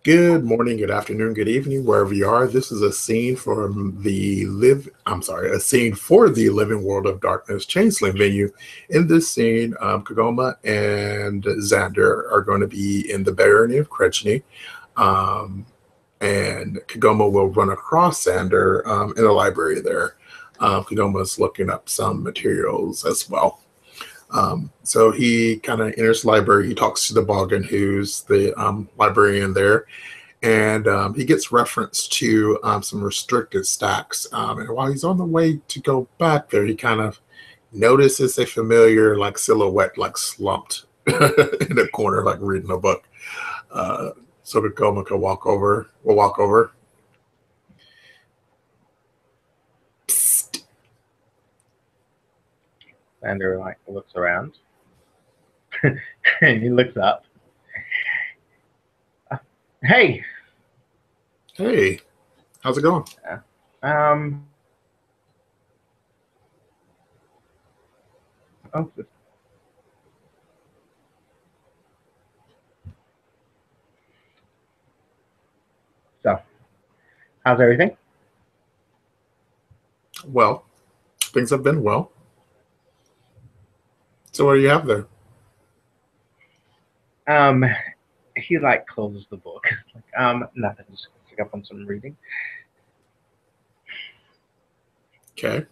Good morning, good afternoon, good evening, wherever you are. This is a scene from a scene for the Living World of Darkness Changeling venue. In this scene, Kagoma and Xander are going to be in the barony of Kretchny. Um, and Kagoma will run across Xander in the library there. Kagoma is looking up some materials as well. So he kind of enters the library. He talks to the Boggin, who's the librarian there, and he gets reference to some restricted stacks. And while he's on the way to go back there, he kind of notices a familiar like silhouette, like slumped in a corner, like reading a book. Uh, so Kakoma can walk over. Will walk over. Psst. Xander looks around and he looks up. Hey. Hey, how's it going? Um. Oh. So, how's everything? Well, things have been well. So what do you have there? Um. He closes the book. Nothing. Just pick up on some reading. Okay.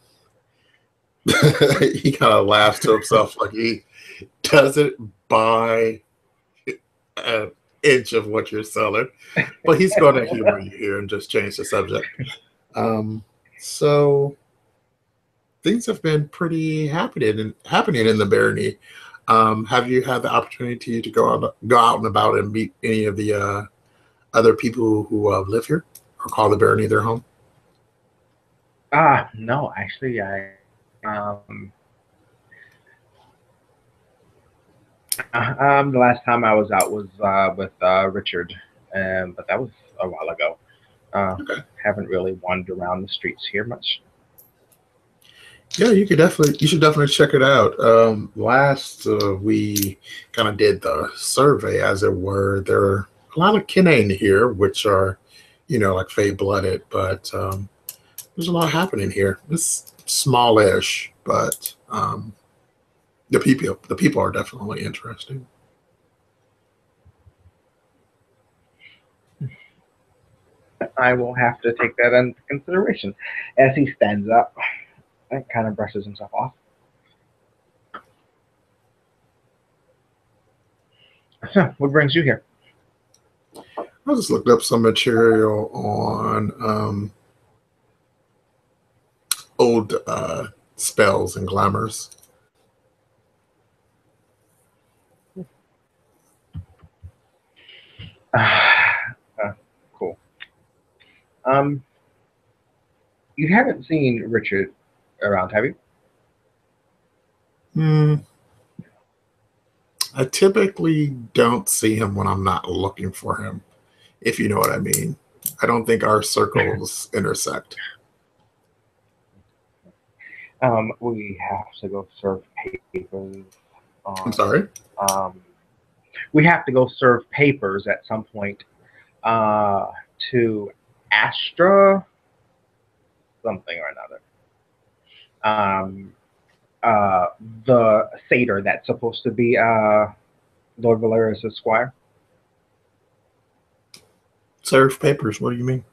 He kind of laughs to himself like he doesn't buy an inch of what you're selling, but he's going to humor you here and just change the subject. So things have been pretty happening in the barony. Have you had the opportunity to go out and about and meet any of the other people who live here or call the barony their home? No, actually, the last time I was out was with Richard, but that was a while ago. Okay. Haven't really wandered around the streets here much. Yeah, you should definitely check it out. Last we kind of did the survey, as it were. There are a lot of kinane here, which are, like fey-blooded, but there's a lot happening here. It's smallish, but the people are definitely interesting. I will have to take that into consideration. As he stands up and kind of brushes himself off. So, what brings you here? I just looked up some material on old spells and glamours. Cool. You haven't seen Richard around, have you? Hmm. I typically don't see him when I'm not looking for him, if you know what I mean. I don't think our circles intersect. We have to go serve papers I'm on. sorry. Um, we have to go serve papers at some point uh, to Astra something or another. Um, uh, the satyr that's supposed to be Lord Valerius' squire. Serve papers. What do you mean?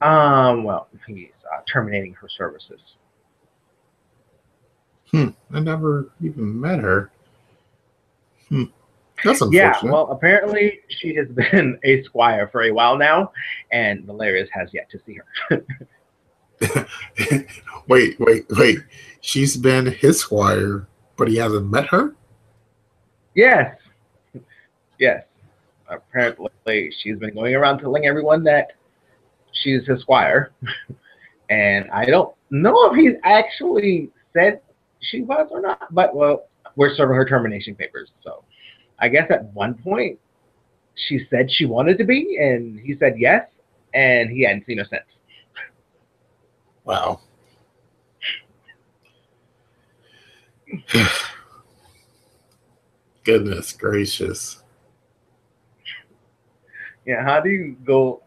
Well, he's terminating her services. I never even met her. Hmm. That's Yeah, unfortunate. well, apparently she has been a squire for a while now, and Valerius has yet to see her. Wait. She's been his squire, but he hasn't met her? Yes, yes. Apparently, she's been going around telling everyone that she's his squire, and I don't know if he's actually said she was or not. But well, we're serving her termination papers, so I guess at one point she said she wanted to be, and he said yes, and he hadn't seen her since. Wow. Goodness gracious. Yeah, how do you go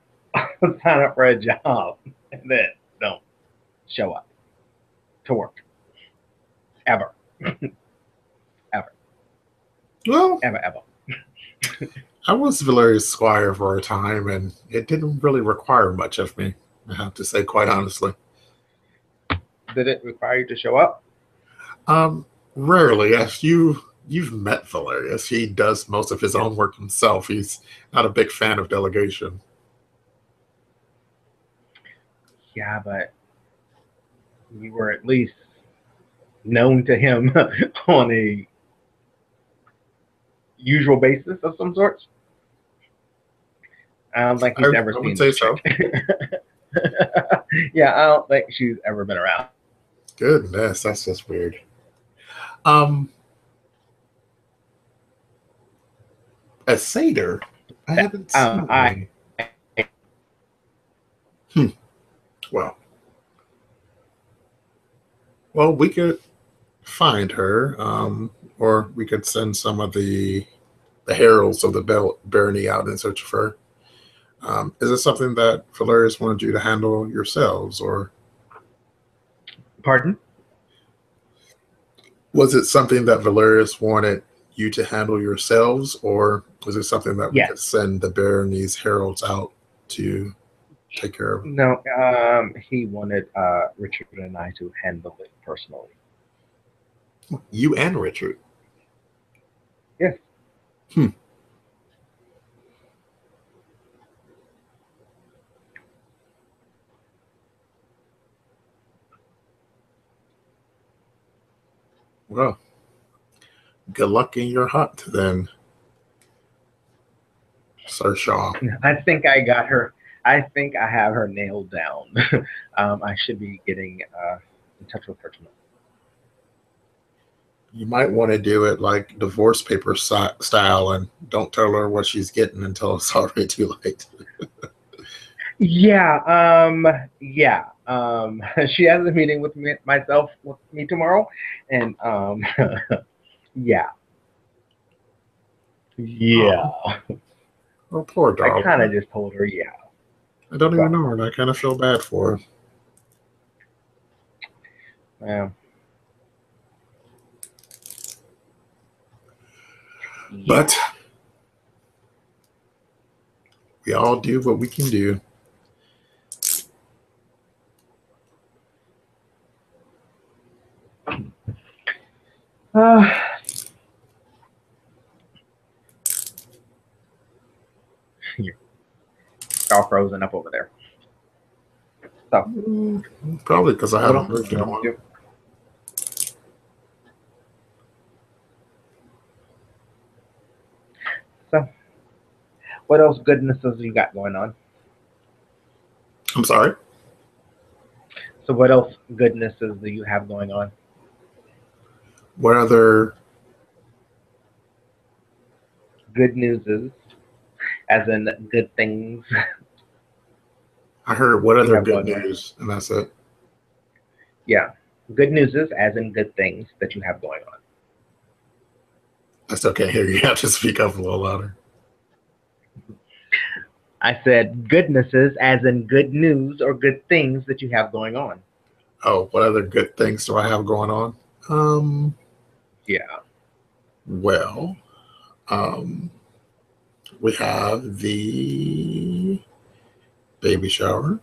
sign up for a job and then don't show up to work ever, ever, Well, ever, ever? I was Valeria's squire for a time, and it didn't really require much of me, I have to say, quite honestly. Did it require you to show up? Um, Rarely. As you've met Valerius, he does most of his Yes. own work himself. He's not a big fan of delegation. Yeah, but you were at least known to him on a usual basis of some sorts. I don't think he's ever I would seen say this so. chick. Yeah, I don't think she's ever been around. Goodness, that's just weird. Um, a satyr? I haven't seen I any. Hmm. Well, well, we could find her, or we could send some of the heralds of the barony out in search of her. Is it something that Valerius wanted you to handle yourselves, or Pardon? was it something that Valerius wanted you to handle yourselves, or was it something that we Yes. could send the barony's heralds out to take care of? No. He wanted Richard and I to handle it personally. You and Richard. Yes. Hmm. Well, good luck in your hunt then, Sir Shaw. I think I got her. I think I have her nailed down. I should be getting in touch with her tomorrow. You might want to do it like divorce paper style and don't tell her what she's getting until it's already too late. Yeah. Yeah. She has a meeting with me tomorrow, and yeah. Yeah. Oh, oh, poor I kind darling. of just told her yeah. I don't even So, know her, and I kind of feel bad for her. yeah. But we all do what we can do. Uh, you're all frozen up over there. So, Probably because I what haven't else is moved in a going while. to? So, what else goodnesses you got going on? I'm sorry. So, what else goodnesses do you have going on? What other? Good news is, as in good things I heard what you other have good going on. news, and that's it. Yeah, good news is, as in good things that you have going on. I still can't hear you. You have to speak up a little louder. I said goodnesses, as in good news or good things that you have going on. Oh, what other good things do I have going on? Um, Yeah. well, um, we have the baby shower.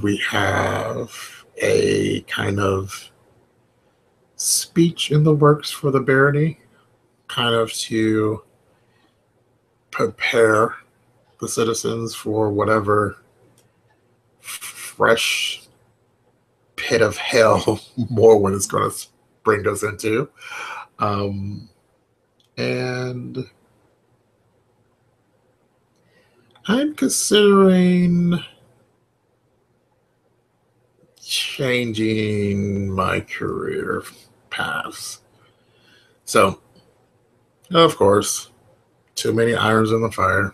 We have a kind of speech in the works for the barony, kind of to prepare the citizens for whatever fresh pit of hell Morwen is going to bring us into. Um, and I'm considering changing my career paths. So, of course, too many irons in the fire.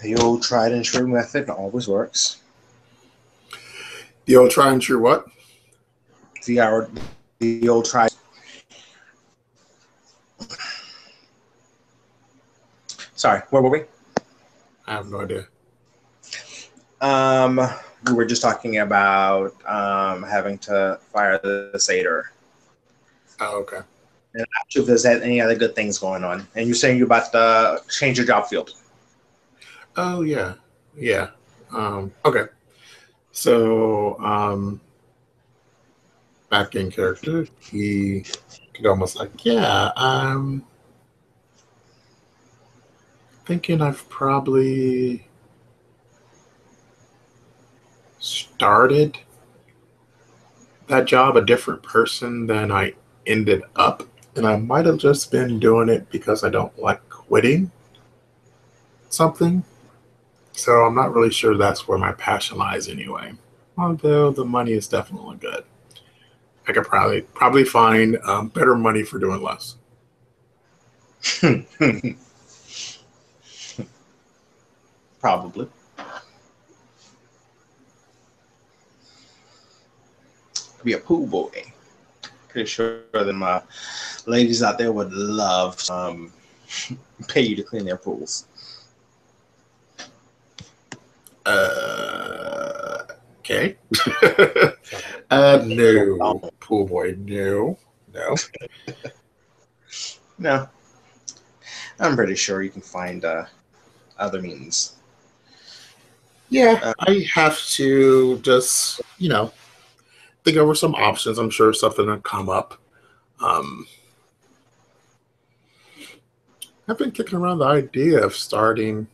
The old tried and true method always works. The old try and true what? The old tried. Sorry, where were we? I have no idea. We were just talking about having to fire the satyr. Oh, okay. And ask you if there's any other good things going on. And you're saying you're about to change your job field. Oh, yeah. Yeah. Okay. So, back in character, he could almost like, yeah, I'm thinking I've probably started that job a different person than I ended up. And I might have just been doing it because I don't like quitting something. So I'm not really sure that's where my passion lies anyway. Although the money is definitely good. I could probably find better money for doing less. Probably. Be a pool boy. Pretty sure them ladies out there would love pay you to clean their pools. Okay. No, pool boy, no, no. No, I'm pretty sure you can find other means. Yeah, I have to just, think over some options. I'm sure something will come up. I've been kicking around the idea of starting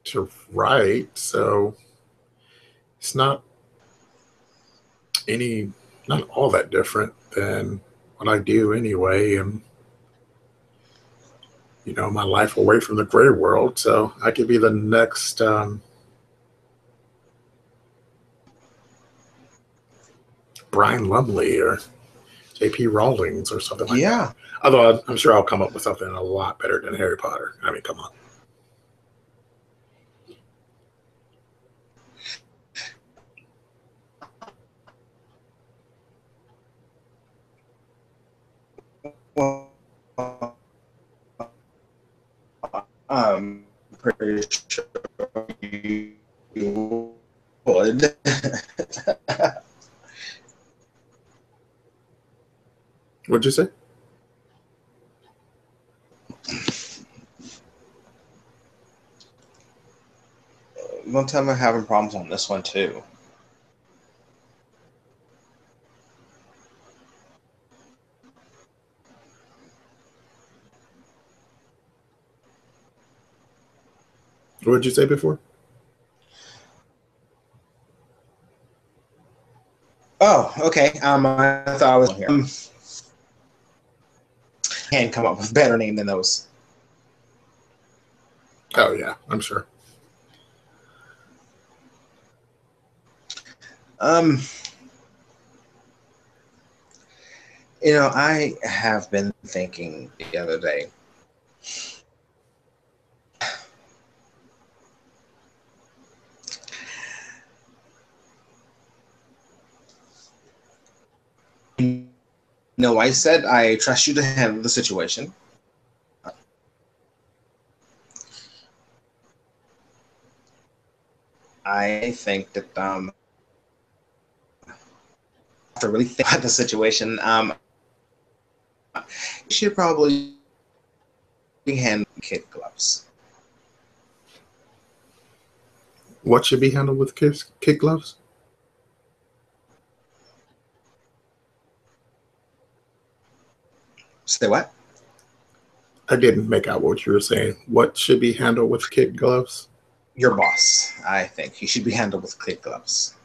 to write, so it's not all that different than what I do anyway, and my life away from the gray world. So I could be the next Brian Lumley or J.P. Rawlings or something like that. Although I'm sure I'll come up with something a lot better than Harry Potter. I mean, come on. Well, I'm pretty sure you would. What'd you say? One time I'm having problems on this one too. What did you say before? Oh, okay. I thought I was here. Can't come up with a better name than those. Oh yeah, I'm sure. I have been thinking the other day. No, I said I trust you to handle the situation. I think that to really think about the situation, you should probably handle kid gloves. What should be handled with kid gloves? Say what? I didn't make out what you were saying. What should be handled with kid gloves? Your boss, I think. He should be handled with kid gloves.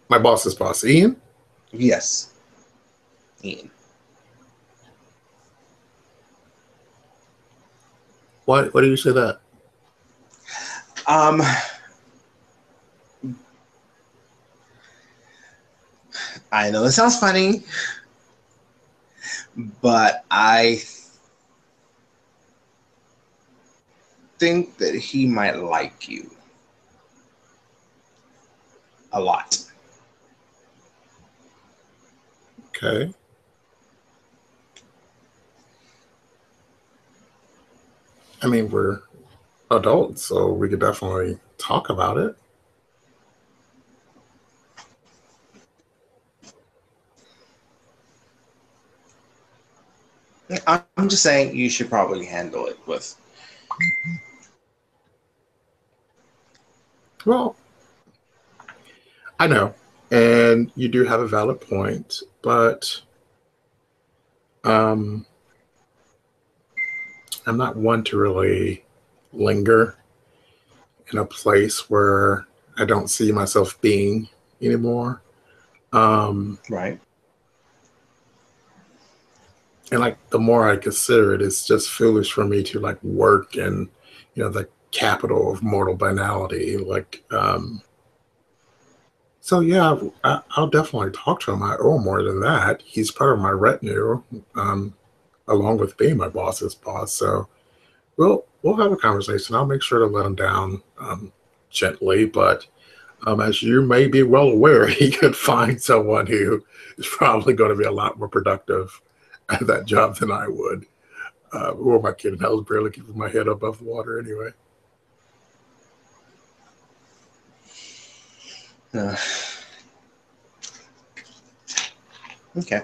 My boss's boss, Ian? Yes. Ian. Why do you say that? I know it sounds funny, but I think that he might like you a lot. Okay. I mean, we're adults, so we could definitely talk about it. I'm just saying you should probably handle it with. Well, I know, and you do have a valid point, but um, I'm not one to really linger in a place where I don't see myself being anymore. Um, Right. and like the more I consider it, it's just foolish for me to like work in, the capital of mortal banality. So yeah, I'll definitely talk to him. I owe more than that. He's part of my retinue, um, along with being my boss's boss. So we'll have a conversation. I'll make sure to let him down gently, but as you may be well aware, he could find someone who is probably going to be a lot more productive at that job than I would. Who am I kidding? I was barely keeping my head above the water anyway. Uh, okay.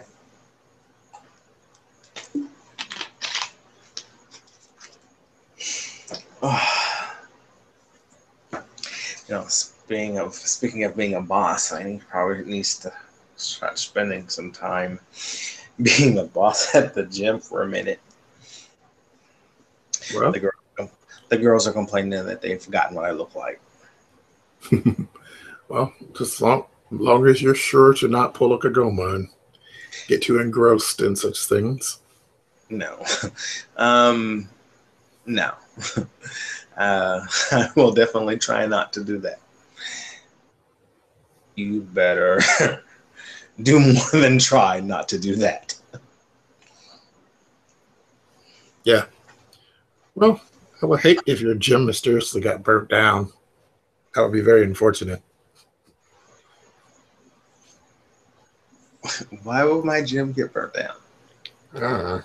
Speaking of being a boss, I think he probably needs to start spending some time being a boss at the gym for a minute. Well, The girl, the girls are complaining that they've forgotten what I look like. well, just long as you're sure to not pull a Kagoma and get too engrossed in such things. No, no. I will definitely try not to do that. You better do more than try not to do that. Yeah. Well, I would hate if your gym mysteriously got burnt down. That would be very unfortunate. Why would my gym get burnt down? Uh,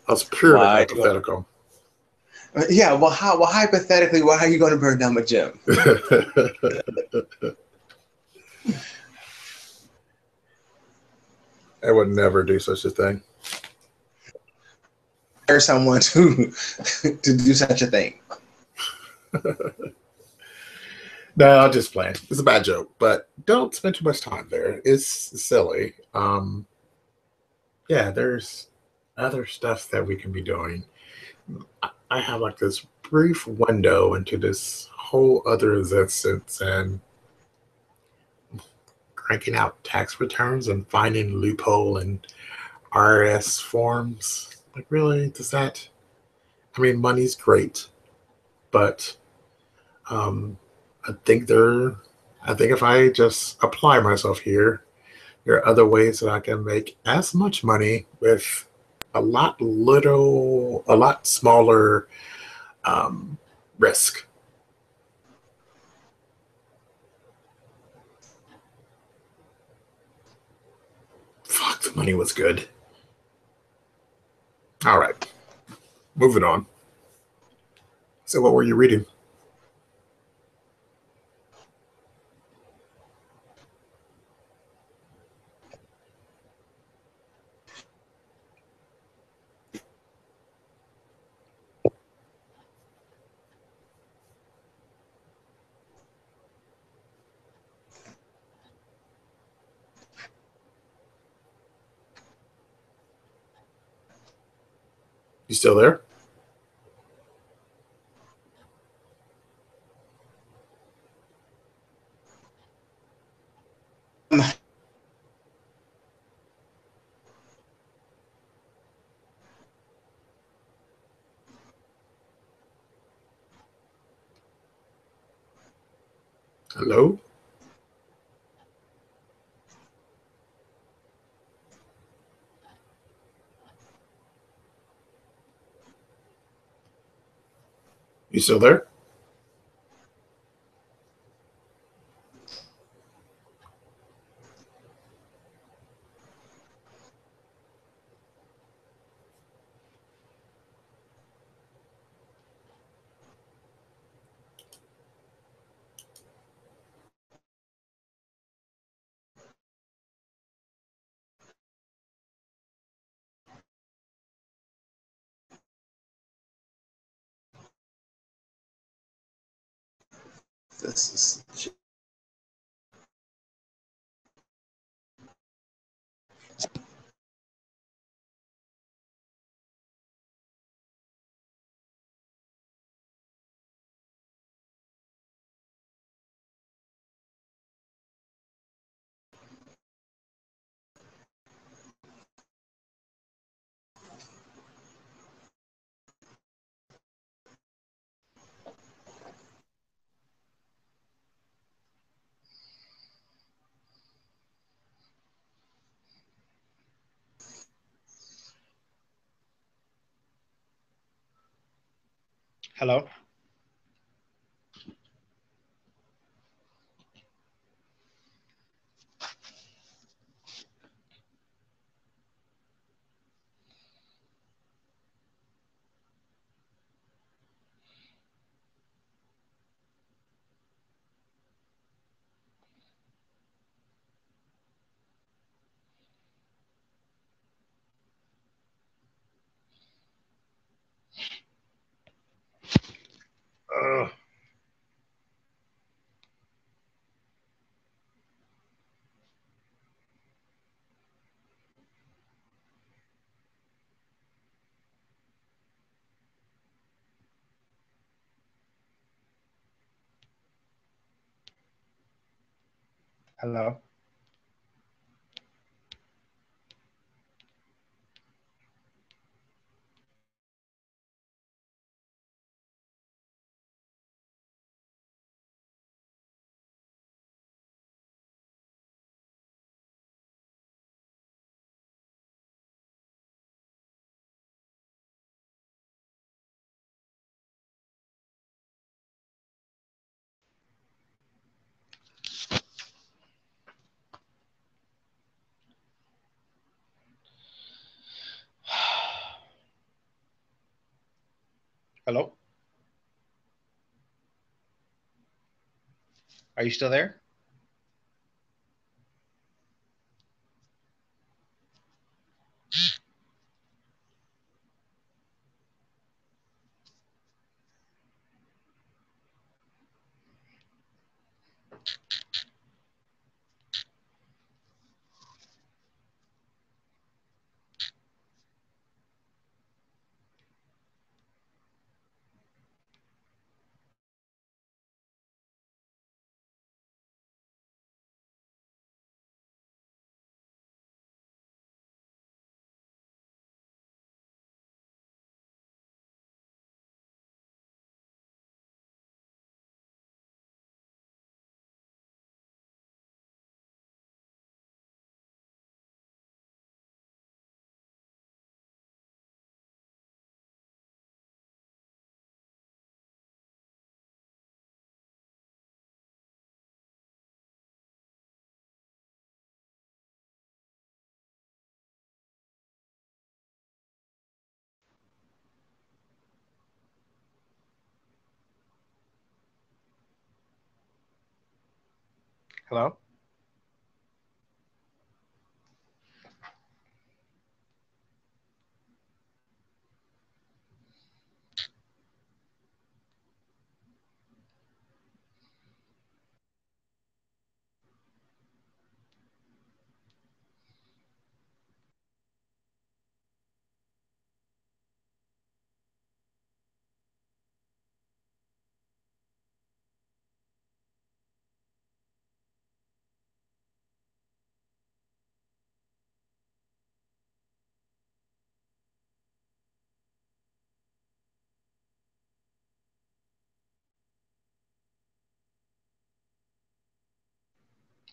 that's purely Why? hypothetical. Yeah. Well, how? Well, hypothetically, why are you going to burn down my gym? I would never do such a thing. Hire someone to to do such a thing. No, I'll just play. It's a bad joke, but don't spend too much time there. It's silly. Yeah, there's other stuff that we can be doing. I have like this brief window into this whole other existence and cranking out tax returns and finding loophole and IRS forms. Like, really? Does that? I mean, money's great, but um, I think there. I think if I just apply myself here, there are other ways that I can make as much money with a lot smaller um, risk. Fuck, the money was good. All right, moving on. So, what were you reading? You still there? Hello? You still there? This is Hello? Ugh. Hello? Hello? Are you still there? Hello?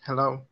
Hello?